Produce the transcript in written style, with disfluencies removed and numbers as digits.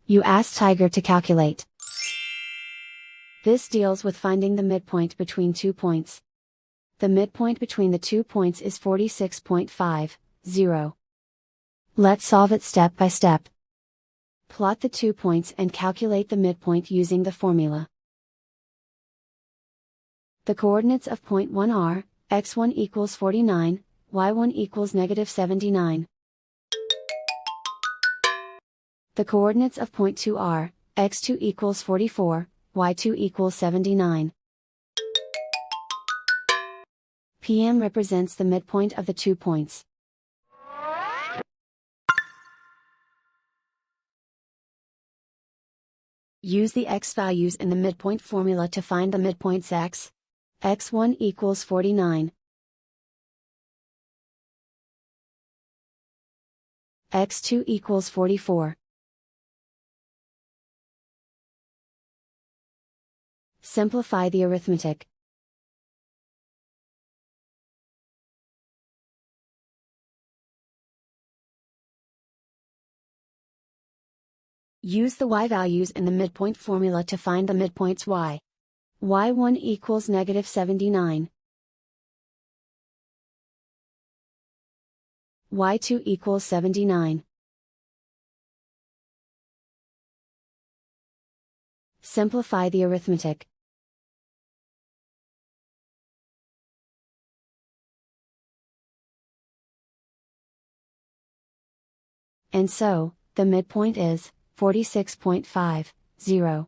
You ask Tiger to calculate. This deals with finding the midpoint between 2 points. The midpoint between the 2 points is 46.50. Let's solve it step by step. Plot the 2 points and calculate the midpoint using the formula. The coordinates of point 1 are, x1 equals 49, y1 equals -79. The coordinates of point 2 are, x2 equals 44, y2 equals 79. PM represents the midpoint of the 2 points. Use the x values in the midpoint formula to find the midpoints x. x1 equals 49. x2 equals 44. Simplify the arithmetic. Use the y values in the midpoint formula to find the midpoints y. y1 equals -79. y2 equals 79. Simplify the arithmetic. And so, the midpoint is 46.50.